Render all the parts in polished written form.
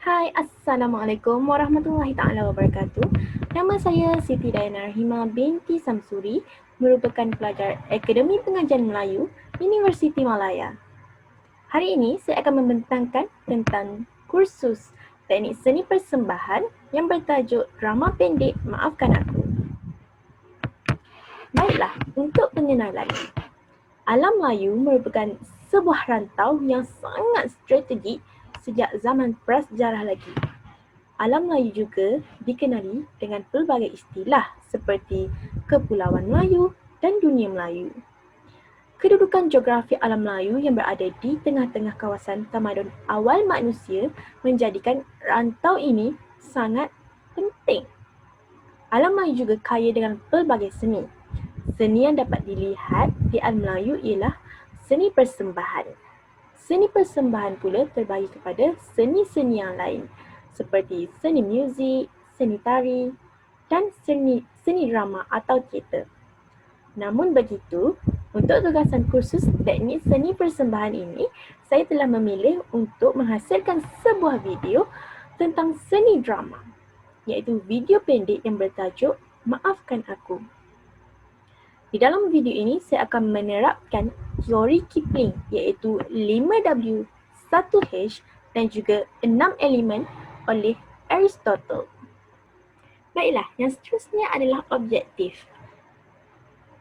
Hai, Assalamualaikum warahmatullahi taala wabarakatuh. Nama saya Siti Dayana Rahima binti Samsuri, merupakan pelajar Akademi Pengajian Melayu, Universiti Malaya. Hari ini saya akan membentangkan tentang kursus Teknik Seni Persembahan yang bertajuk Drama Pendek Maafkan Aku. Baiklah, untuk pengenalan. Alam Melayu merupakan sebuah rantau yang sangat strategik sejak zaman prasejarah lagi. Alam Melayu juga dikenali dengan pelbagai istilah seperti Kepulauan Melayu dan Dunia Melayu. Kedudukan geografi alam Melayu yang berada di tengah-tengah kawasan tamadun awal manusia menjadikan rantau ini sangat penting. Alam Melayu juga kaya dengan pelbagai seni. Seni yang dapat dilihat di alam Melayu ialah seni persembahan. Seni persembahan pula terbagi kepada seni-seni yang lain seperti seni muzik, seni tari dan seni drama atau teater. Namun begitu, untuk tugasan kursus teknik seni persembahan ini, saya telah memilih untuk menghasilkan sebuah video tentang seni drama, iaitu video pendek yang bertajuk Maafkan Aku. Di dalam video ini, saya akan menerapkan teori Kipling iaitu 5W, 1H dan juga 6 elemen oleh Aristotle. Baiklah, yang seterusnya adalah objektif.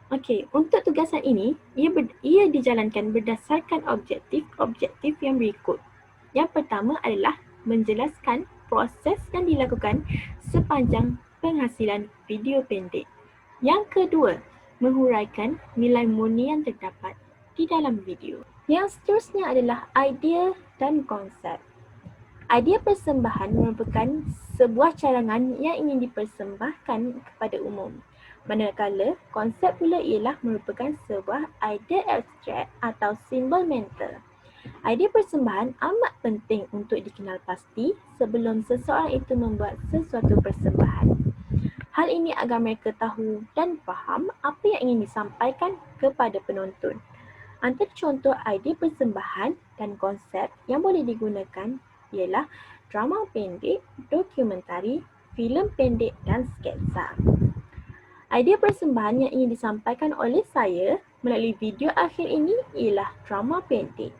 Okey, untuk tugasan ini, ia dijalankan berdasarkan objektif yang berikut. Yang pertama adalah menjelaskan proses yang dilakukan sepanjang penghasilan video pendek. Yang kedua, menghuraikan nilai murni yang terdapat di dalam video. Yang seterusnya adalah idea dan konsep. Idea persembahan merupakan sebuah carangan yang ingin dipersembahkan kepada umum. Manakala konsep pula ialah merupakan sebuah idea abstrak atau simbol mental. Idea persembahan amat penting untuk dikenal pasti sebelum seseorang itu membuat sesuatu persembahan. Hal ini agar mereka tahu dan faham apa yang ingin disampaikan kepada penonton. Antara contoh idea persembahan dan konsep yang boleh digunakan ialah drama pendek, dokumentari, filem pendek dan sketsa. Idea persembahan yang ingin disampaikan oleh saya melalui video akhir ini ialah drama pendek.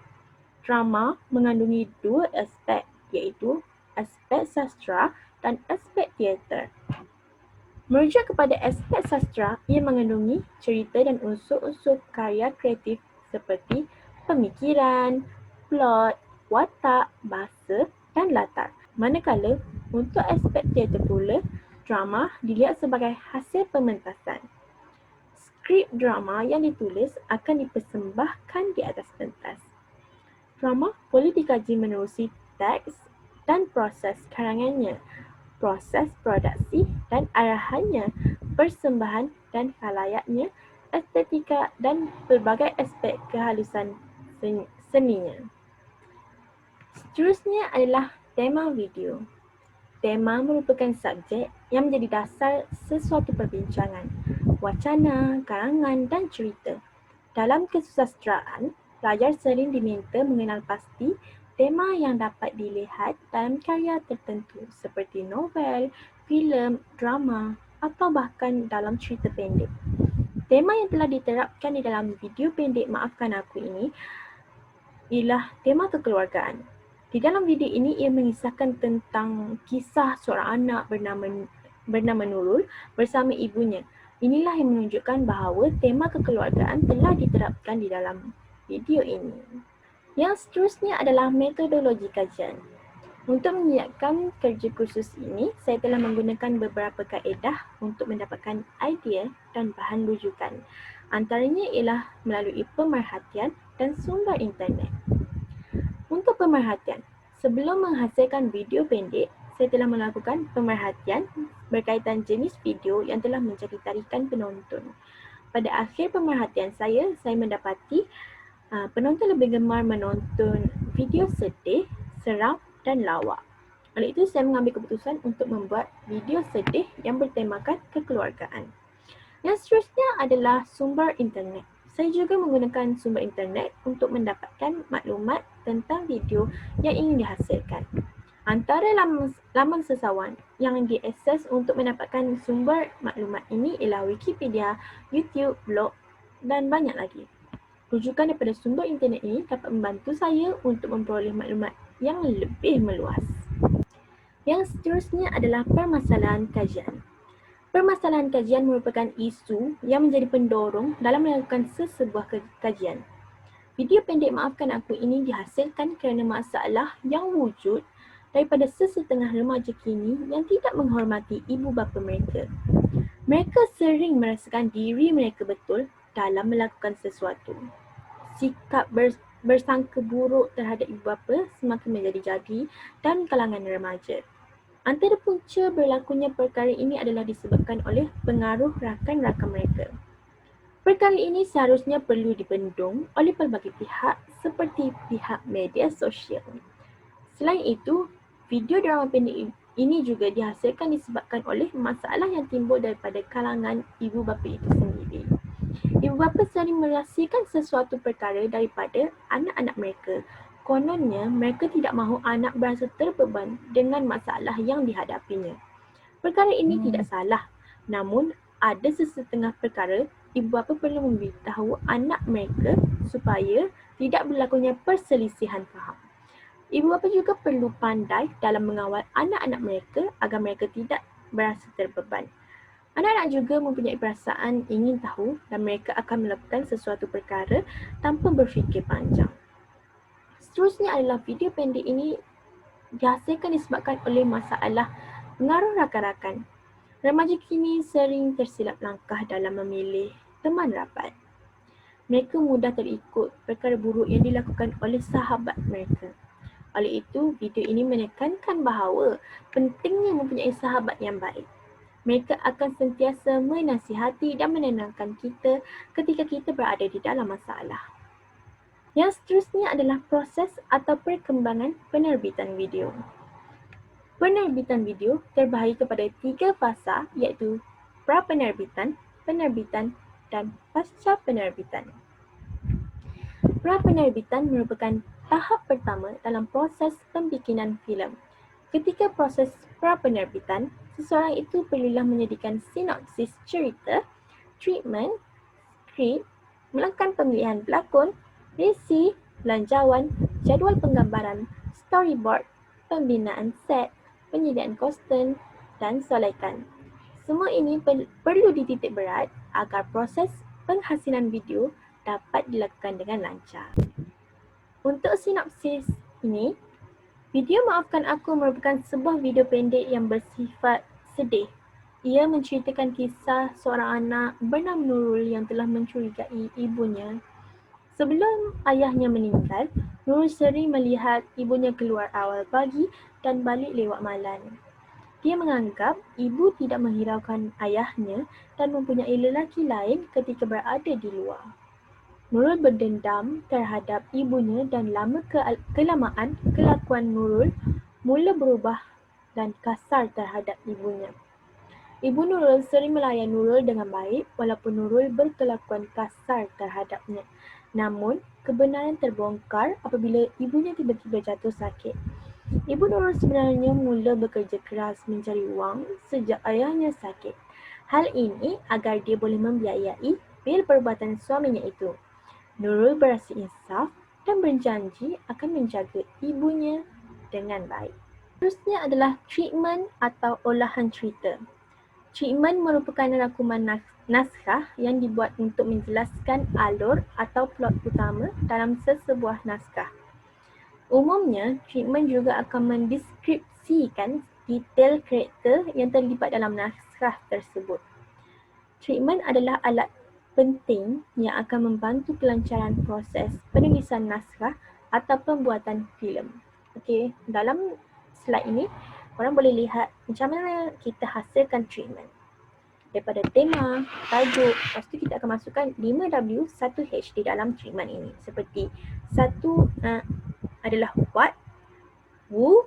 Drama mengandungi dua aspek iaitu aspek sastra dan aspek teater. Merujuk kepada aspek sastra, ia mengandungi cerita dan unsur-unsur karya kreatif seperti pemikiran, plot, watak, bahasa dan latar. Manakala untuk aspek teater pula, drama dilihat sebagai hasil pementasan. Skrip drama yang ditulis akan dipersembahkan di atas pentas. Drama boleh dikaji menerusi teks dan proses karangannya, proses produksi dan arahannya, persembahan dan khalayaknya, estetika dan pelbagai aspek kehalusan seninya. Seterusnya adalah tema video. Tema merupakan subjek yang menjadi dasar sesuatu perbincangan, wacana, karangan dan cerita. Dalam kesusastraan, pelajar sering diminta mengenal pasti tema yang dapat dilihat dalam karya tertentu seperti novel, filem, drama atau bahkan dalam cerita pendek. Tema yang telah diterapkan di dalam video pendek Maafkan Aku ini ialah tema kekeluargaan. Di dalam video ini ia mengisahkan tentang kisah seorang anak bernama Nurul bersama ibunya. Inilah yang menunjukkan bahawa tema kekeluargaan telah diterapkan di dalam video ini. Yang seterusnya adalah metodologi kajian. Untuk menyiapkan kerja kursus ini, saya telah menggunakan beberapa kaedah untuk mendapatkan idea dan bahan rujukan. Antaranya ialah melalui pemerhatian dan sumber internet. Untuk pemerhatian, sebelum menghasilkan video pendek, saya telah melakukan pemerhatian berkaitan jenis video yang telah menjadi tarikan penonton. Pada akhir pemerhatian saya mendapati penonton lebih gemar menonton video sedih, seram dan lawak. Oleh itu, saya mengambil keputusan untuk membuat video sedih yang bertemakan kekeluargaan. Yang seterusnya adalah sumber internet. Saya juga menggunakan sumber internet untuk mendapatkan maklumat tentang video yang ingin dihasilkan. Antara laman sesawan yang diakses untuk mendapatkan sumber maklumat ini ialah Wikipedia, YouTube, blog dan banyak lagi. Rujukan daripada sumber internet ini dapat membantu saya untuk memperoleh maklumat yang lebih meluas. Yang seterusnya adalah permasalahan kajian. Permasalahan kajian merupakan isu yang menjadi pendorong dalam melakukan sesebuah kajian. Video pendek Maafkan Aku ini dihasilkan kerana masalah yang wujud daripada sesetengah remaja kini yang tidak menghormati ibu bapa mereka. Mereka sering merasakan diri mereka betul dalam melakukan sesuatu. Sikap bersangka buruk terhadap ibu bapa semakin menjadi-jadi dalam kalangan remaja. Antara punca berlakunya perkara ini adalah disebabkan oleh pengaruh rakan-rakan mereka. Perkara ini seharusnya perlu dibendung oleh pelbagai pihak seperti pihak media sosial. Selain itu, video drama pendek ini juga dihasilkan disebabkan oleh masalah yang timbul daripada kalangan ibu bapa itu sendiri. Ibu bapa sering merahsiakan sesuatu perkara daripada anak-anak mereka. Kononnya, mereka tidak mahu anak berasa terbeban dengan masalah yang dihadapinya. Perkara ini tidak salah, namun ada sesetengah perkara ibu bapa perlu memberitahu anak mereka supaya tidak berlakunya perselisihan faham. Ibu bapa juga perlu pandai dalam mengawal anak-anak mereka agar mereka tidak berasa terbeban. Anak-anak juga mempunyai perasaan ingin tahu dan mereka akan melakukan sesuatu perkara tanpa berfikir panjang. Seterusnya adalah video pendek ini dihasilkan disebabkan oleh masalah pengaruh rakan-rakan. Remaja kini sering tersilap langkah dalam memilih teman rapat. Mereka mudah terikut perkara buruk yang dilakukan oleh sahabat mereka. Oleh itu, video ini menekankan bahawa pentingnya mempunyai sahabat yang baik. Mereka akan sentiasa menasihati dan menenangkan kita ketika kita berada di dalam masalah. Yang seterusnya adalah proses atau perkembangan penerbitan video. Penerbitan video terbahagi kepada 3 fasa iaitu pra-penerbitan, penerbitan dan pasca penerbitan. Pra-penerbitan merupakan tahap pertama dalam proses pembikinan filem. Ketika proses pra-penerbitan, seseorang itu perlulah menyediakan sinopsis cerita, treatment, skrip, melakukan pemilihan pelakon, resi, belanjawan, jadual penggambaran, storyboard, pembinaan set, penyediaan kostum dan solekan. Semua ini perlu dititik berat agar proses penghasilan video dapat dilakukan dengan lancar. Untuk sinopsis ini, video Maafkan Aku merupakan sebuah video pendek yang bersifat sedih. Ia menceritakan kisah seorang anak bernama Nurul yang telah mencurigai ibunya. Sebelum ayahnya meninggal, Nurul sering melihat ibunya keluar awal pagi dan balik lewat malam. Dia menganggap ibu tidak menghiraukan ayahnya dan mempunyai lelaki lain ketika berada di luar. Nurul berdendam terhadap ibunya dan kelamaan kelakuan Nurul mula berubah dan kasar terhadap ibunya. Ibu Nurul sering melayan Nurul dengan baik walaupun Nurul berkelakuan kasar terhadapnya. Namun, kebenaran terbongkar apabila ibunya tiba-tiba jatuh sakit. Ibu Nurul sebenarnya mula bekerja keras mencari wang sejak ayahnya sakit. Hal ini agar dia boleh membiayai bil perubatan suaminya itu. Nurul berasa insaf dan berjanji akan menjaga ibunya dengan baik. Seterusnya adalah treatment atau olahan cerita. Treatment merupakan rangkuman naskah yang dibuat untuk menjelaskan alur atau plot utama dalam sesebuah naskah. Umumnya, treatment juga akan mendeskripsikan detail karakter yang terlibat dalam naskah tersebut. Treatment adalah alat penting yang akan membantu kelancaran proses penulisan naskah atau pembuatan filem. Okey, dalam slide ini korang boleh lihat macam mana kita hasilkan treatment. Daripada tema, tajuk, lepas tu kita akan masukkan 5W, 1H di dalam treatment ini. Seperti satu adalah what, who,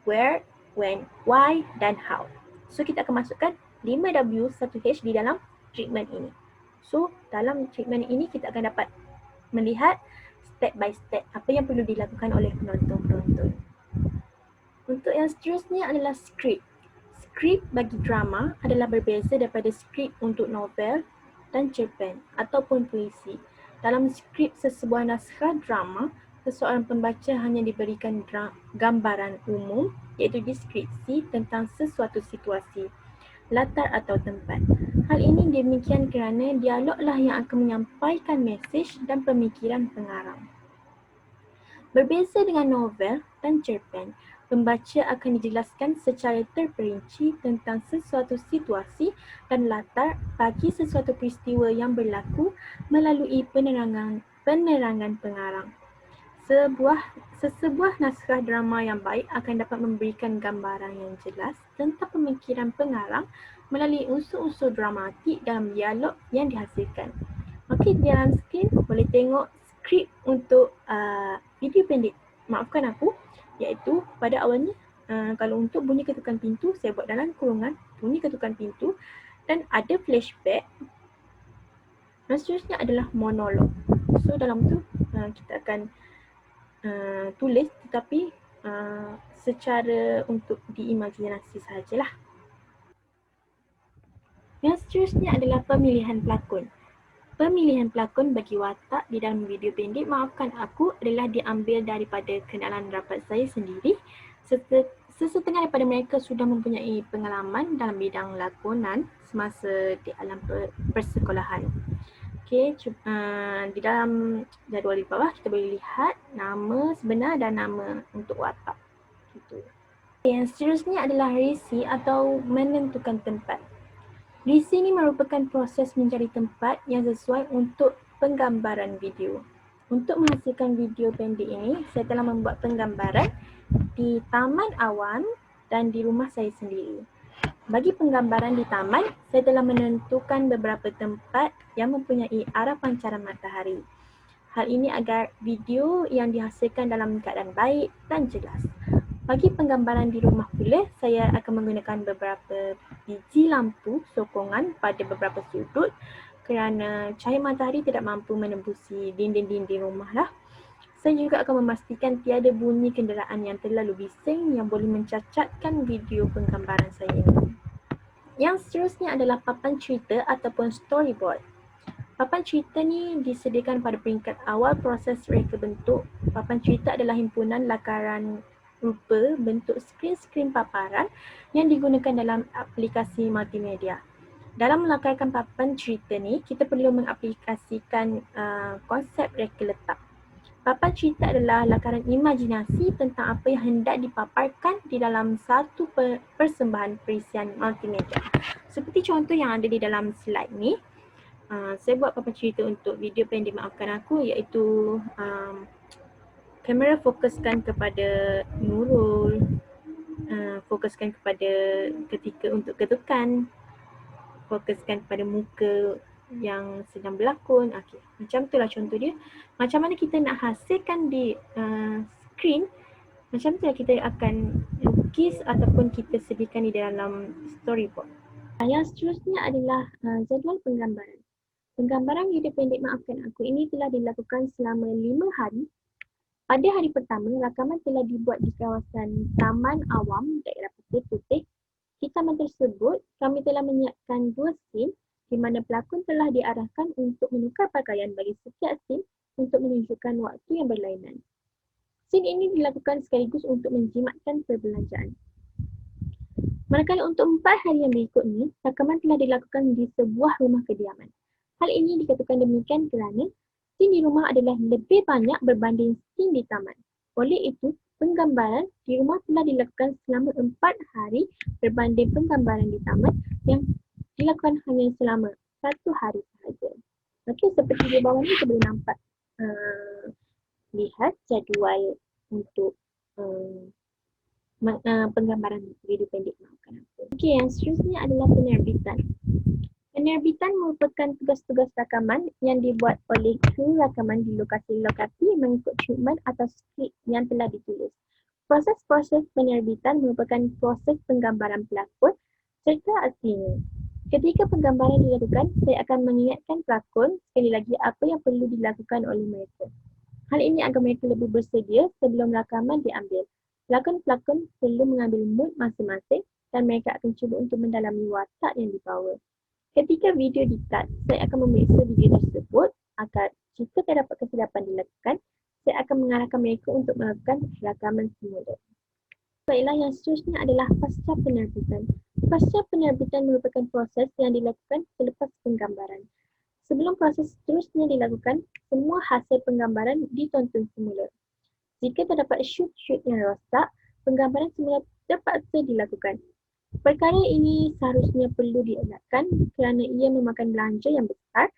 where, when, why dan how. So kita akan masukkan 5W, 1H di dalam treatment ini. So, dalam treatment ini kita akan dapat melihat step by step apa yang perlu dilakukan oleh penonton-penonton. Untuk yang seterusnya adalah skrip. Skrip bagi drama adalah berbeza daripada skrip untuk novel dan cerpen ataupun puisi. Dalam skrip sesebuah naskah drama, seseorang pembaca hanya diberikan gambaran umum iaitu deskripsi tentang sesuatu situasi, latar atau tempat. Hal ini demikian kerana dialoglah yang akan menyampaikan mesej dan pemikiran pengarang. Berbeza dengan novel dan cerpen, pembaca akan dijelaskan secara terperinci tentang sesuatu situasi dan latar bagi sesuatu peristiwa yang berlaku melalui penerangan pengarang. Sesebuah naskah drama yang baik akan dapat memberikan gambaran yang jelas tentang pemikiran pengarang melalui unsur-unsur dramatik dalam dialog yang dihasilkan. Okey, di dalam skrin boleh tengok skrip untuk video pendek. Maafkan aku, iaitu pada awalnya kalau untuk bunyi ketukan pintu, saya buat dalam kurungan bunyi ketukan pintu dan ada flashback. Dan seterusnya adalah monolog. So dalam tu kita akan tulis tetapi secara untuk diimajinasi sahajalah. Yang seterusnya adalah pemilihan pelakon. Pemilihan pelakon bagi watak di dalam video pendek Maafkan Aku adalah diambil daripada kenalan rapat saya sendiri. Sesetengah daripada mereka sudah mempunyai pengalaman dalam bidang lakonan semasa di alam persekolahan. Okey, di dalam jadual di bawah kita boleh lihat nama sebenar dan nama untuk watak. Gitu. Yang seterusnya adalah resi atau menentukan tempat. Di sini merupakan proses mencari tempat yang sesuai untuk penggambaran video. Untuk menghasilkan video pendek ini, saya telah membuat penggambaran di taman awan dan di rumah saya sendiri. Bagi penggambaran di taman, saya telah menentukan beberapa tempat yang mempunyai arah pancaran matahari. Hal ini agar video yang dihasilkan dalam keadaan baik dan jelas. Bagi penggambaran di rumah pula, saya akan menggunakan beberapa biji lampu sokongan pada beberapa sudut kerana cahaya matahari tidak mampu menembusi dinding-dinding rumah lah. Saya juga akan memastikan tiada bunyi kenderaan yang terlalu bising yang boleh mencacatkan video penggambaran saya ini. Yang seterusnya adalah papan cerita ataupun storyboard. Papan cerita ni disediakan pada peringkat awal proses reka bentuk. Papan cerita adalah himpunan lakaran rupa bentuk skrin-skrin paparan yang digunakan dalam aplikasi multimedia. Dalam melakarkan papan cerita ni, kita perlu mengaplikasikan konsep reka letak. Papan cerita adalah lakaran imajinasi tentang apa yang hendak dipaparkan di dalam satu persembahan perisian multimedia. Seperti contoh yang ada di dalam slide ni, saya buat papan cerita untuk video pendek Maafkan Aku iaitu kamera fokuskan kepada Nurul, fokuskan kepada ketika untuk ketukan, fokuskan kepada muka yang sedang berlakon. Okay. Macam itulah contoh dia. Macam mana kita nak hasilkan di skrin, macam itulah kita akan lukis ataupun kita sediakan di dalam storyboard. Yang seterusnya adalah jadual penggambaran. Penggambaran video pendek Maafkan Aku ini telah dilakukan selama 5 hari. Pada hari pertama, rakaman telah dibuat di kawasan Taman Awam, daerah Putih. Di taman tersebut, kami telah menyiapkan 2 scene di mana pelakon telah diarahkan untuk menukar pakaian bagi setiap scene untuk menunjukkan waktu yang berlainan. Scene ini dilakukan sekaligus untuk menjimatkan perbelanjaan. Manakala untuk 4 hari yang berikutnya, rakaman telah dilakukan di sebuah rumah kediaman. Hal ini dikatakan demikian kerana scene di rumah adalah lebih banyak berbanding scene di taman. Oleh itu, penggambaran di rumah telah dilakukan selama 4 hari berbanding penggambaran di taman yang dilakukan hanya selama 1 hari sahaja. Okey, seperti di bawah ni kita boleh nampak lihat jadual untuk penggambaran video pendek Maafkan Aku. Okey, yang seterusnya adalah penerbitan. Penerbitan merupakan tugas-tugas rakaman yang dibuat oleh kru rakaman di lokasi-lokasi mengikut treatment atau skrip yang telah ditulis. Proses-proses penerbitan merupakan proses penggambaran pelakon serta aslinya. Ketika penggambaran dilakukan, saya akan mengingatkan pelakon sekali lagi apa yang perlu dilakukan oleh mereka. Hal ini agar mereka lebih bersedia sebelum rakaman diambil. Pelakon-pelakon perlu mengambil mood masing-masing dan mereka akan cuba untuk mendalami watak yang dibawa. Ketika video di-cut, saya akan memeriksa video tersebut agar jika terdapat kesilapan dilakukan, saya akan mengarahkan mereka untuk melakukan rakaman semula. Baiklah, yang seterusnya adalah pasca penerbitan. Pasca penerbitan merupakan proses yang dilakukan selepas penggambaran. Sebelum proses seterusnya dilakukan, semua hasil penggambaran ditonton semula. Jika terdapat shoot-shoot yang rosak, penggambaran semula terpaksa dilakukan. Perkara ini seharusnya perlu dielakkan kerana ia memakan belanja yang besar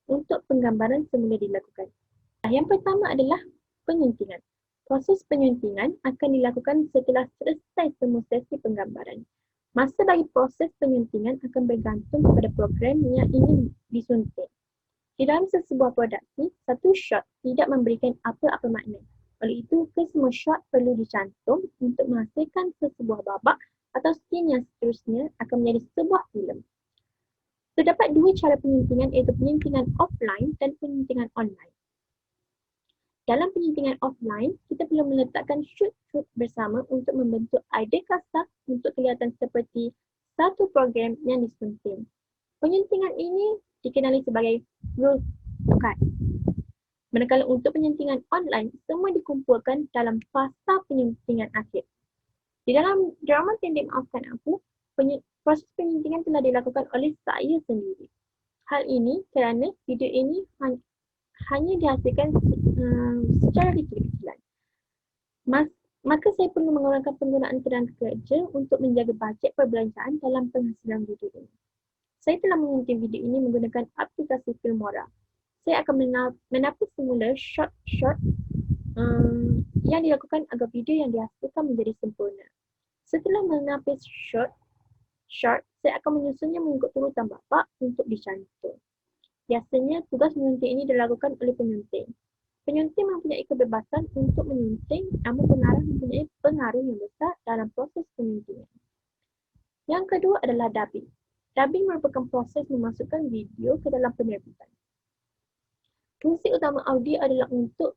untuk penggambaran semula dilakukan. Yang pertama adalah penyuntingan. Proses penyuntingan akan dilakukan setelah selesai semua sesi penggambaran. Masa bagi proses penyuntingan akan bergantung kepada program yang ingin disunting. Di dalam sebuah produksi, satu shot tidak memberikan apa-apa makna. Oleh itu, kesemua shot perlu dicantum untuk menghasilkan sebuah babak atau scene yang seterusnya akan menjadi sebuah filem. Terdapat dua cara penyuntingan, iaitu penyuntingan offline dan penyuntingan online. Dalam penyuntingan offline, kita perlu meletakkan shoot-shoot bersama untuk membentuk idea kasar untuk kelihatan seperti satu program yang disunting. Penyuntingan ini dikenali sebagai rough cut. Manakala untuk penyuntingan online, semua dikumpulkan dalam fasa penyuntingan akhir. Di dalam drama pendek Maafkan Aku, proses penyuntingan telah dilakukan oleh saya sendiri. Hal ini kerana video ini hanya dihasilkan secara kecil-kecilan. Maka saya perlu mengurangkan penggunaan tenaga kerja untuk menjaga bajet perbelanjaan dalam penghasilan video ini. Saya telah menyunting video ini menggunakan aplikasi Filmora. Saya akan menapis semula shot-shot yang dilakukan agar video yang dihasilkan menjadi sempurna. Setelah menapis shot, saya akan menyusunnya mengikut urutan babak untuk dicantum. Biasanya, tugas menyunting ini dilakukan oleh penyunting. Penyunting mempunyai kebebasan untuk menyunting, namun pengarah mempunyai pengaruh yang besar dalam proses penyuntingan. Yang kedua adalah dubbing. Dubbing merupakan proses memasukkan video ke dalam penerbitan. Fungsi utama audio adalah untuk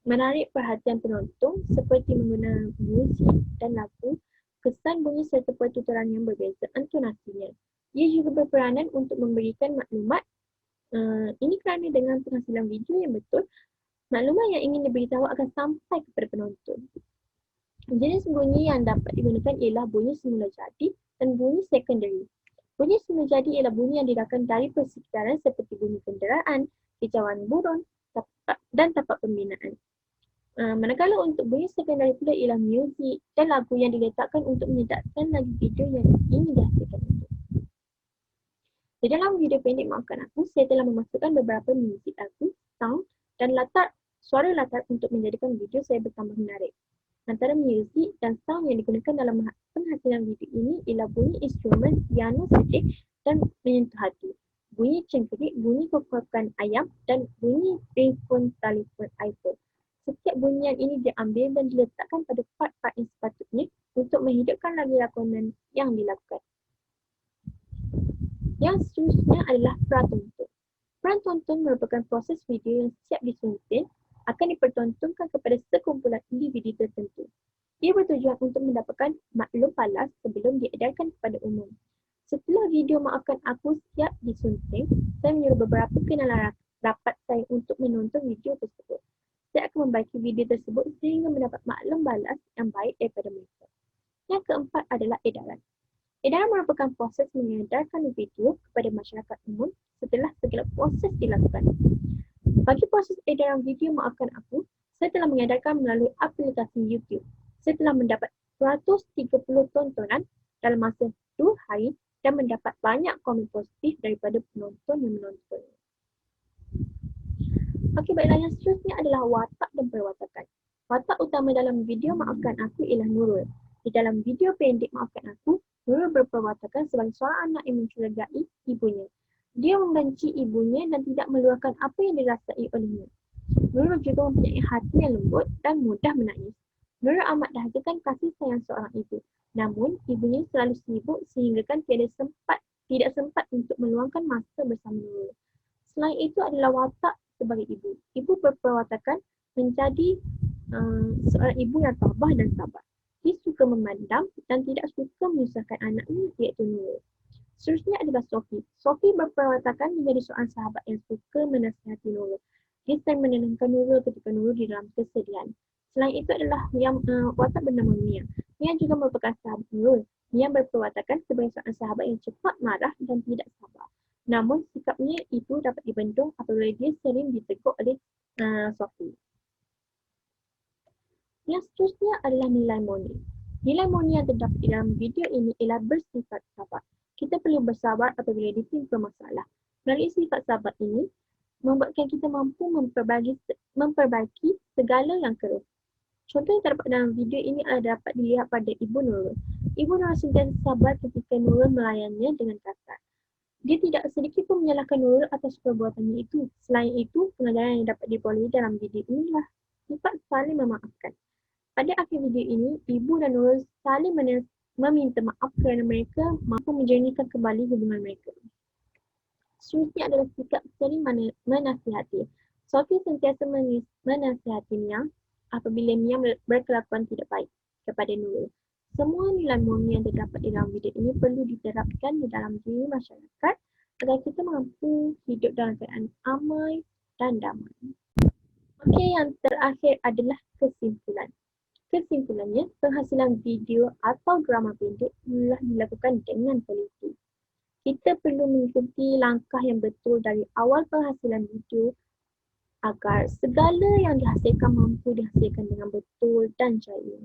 menarik perhatian penonton seperti menggunakan muzik dan lagu, kesan bunyi serta pertuturan yang berbeza intonasinya. Ia juga berperanan untuk memberikan maklumat. Ini kerana dengan penghasilan video yang betul, maklumat yang ingin diberitahu akan sampai kepada penonton. Jenis bunyi yang dapat digunakan ialah bunyi semula jadi dan bunyi secondary. Bunyi semula jadi ialah bunyi yang didapatkan dari persekitaran seperti bunyi kenderaan, kicauan burung dan tapak pembinaan. Manakala untuk bunyi secondary pula ialah muzik dan lagu yang diletakkan untuk menyedapkan lagi video yang ingin dihasilkan itu. Di dalam video pendek Maafkan Aku, saya telah memasukkan beberapa muzik lagu, sound dan suara latar untuk menjadikan video saya bertambah menarik. Antara muzik dan sound yang digunakan dalam penghasilan video ini ialah bunyi instrumen piano sedih dan menyentuh hati, bunyi cengkerik, bunyi kokokan ayam dan bunyi ringtone telefon iPhone. Setiap bunyian ini diambil dan diletakkan pada part-part yang sepatutnya untuk menghidupkan lagi lakonan yang dilakukan. Yang seterusnya adalah pratonton. Pratonton merupakan proses video yang siap disunting akan dipertontonkan kepada sekumpulan individu tertentu. Ia bertujuan untuk mendapatkan maklum balas sebelum diedarkan kepada umum. Setelah video Maafkan Aku siap disunting, saya menyuruh beberapa kenalan rapat saya untuk menonton video tersebut. Saya akan membaiki video tersebut sehingga mendapat maklum balas yang baik daripada mereka. Yang keempat adalah edaran. Edaran merupakan proses mengedarkan video kepada masyarakat umum setelah segala proses dilakukan. Bagi proses edaran video Maafkan Aku, saya telah mengedarkan melalui aplikasi YouTube. Saya telah mendapat 130 tontonan dalam masa 2 hari dan mendapat banyak komen positif daripada penonton yang menontonnya. Okey, baiklah, yang seterusnya adalah watak dan perwatakan. Watak utama dalam video Maafkan Aku ialah Nurul. Di dalam video pendek Maafkan Aku, Nurul berperwatakan sebagai seorang anak yang mencurigai ibunya. Dia membenci ibunya dan tidak meluahkan apa yang dirasai olehnya. Nurul juga mempunyai hati yang lembut dan mudah menangis. Nurul amat dahagakan kasih sayang seorang ibu. Namun, ibunya selalu sibuk sehingga tidak sempat untuk meluangkan masa bersama Nurul. Selain itu adalah watak sebagai ibu. Ibu berperwatakan menjadi seorang ibu yang tabah dan sabar. Dia suka memandang dan tidak suka menyusahkan anaknya, iaitu Nurul. Seterusnya adalah Sophie. Sophie berperwatakan menjadi seorang sahabat yang suka menasihati Nurul. Dia sering menenangkan Nurul ketika Nurul di dalam kesedihan. Selain itu adalah yang watak bernama Mia. Mia juga merupakan sahabat Nurul. Mia berperwatakan sebagai seorang sahabat yang cepat marah dan tidak sabar. Namun sikapnya itu dapat dibendung apabila dia sering ditegur oleh Sophie. Yang seterusnya adalah nilai Moni. Nilai Moni yang terdapat di dalam video ini ialah bersifat sabar. Kita perlu bersabar apabila ditimpa masalah. Melalui sifat sabar ini, membuatkan kita mampu memperbaiki segala yang keruh. Contoh yang terdapat dalam video ini adalah dapat dilihat pada Ibu Nurul. Ibu Nurul sentiasa sabar ketika Nurul melayannya dengan kasar. Dia tidak sedikit pun menyalahkan Nurul atas perbuatannya itu. Selain itu, pengajaran yang dapat diperolehi dalam video inilah sifat saling memaafkan. Pada akhir video ini, Ibu dan Nurul saling meminta maaf kerana mereka mampu menjernihkan kembali hubungan mereka. Seterusnya adalah sikap sering menasihati. Sophie sentiasa menasihati Mia apabila Mia berkelakuan tidak baik kepada Nurul. Semua nilai Moni yang terdapat di dalam video ini perlu diterapkan di dalam diri masyarakat agar kita mampu hidup dalam keadaan amai dan damai. Okey, yang terakhir adalah kesimpulan. Kesimpulannya, penghasilan video atau drama pendek telah dilakukan dengan teliti. Kita perlu mengikuti langkah yang betul dari awal penghasilan video agar segala yang dihasilkan mampu dihasilkan dengan betul dan jaya.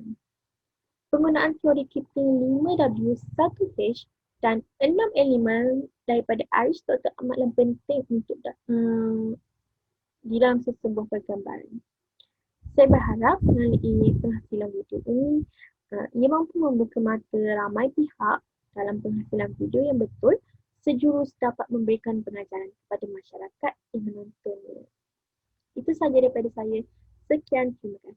Penggunaan teori Kipling 5W 1H dan 6 elemen daripada Aristotle amatlah penting untuk di dalam sesebuah pergambaran. Saya berharap melalui penghasilan video ini, ia mampu membuka mata ramai pihak dalam penghasilan video yang betul, sejurus dapat memberikan pengajaran kepada masyarakat yang menontonnya. Itu sahaja daripada saya. Sekian, terima kasih.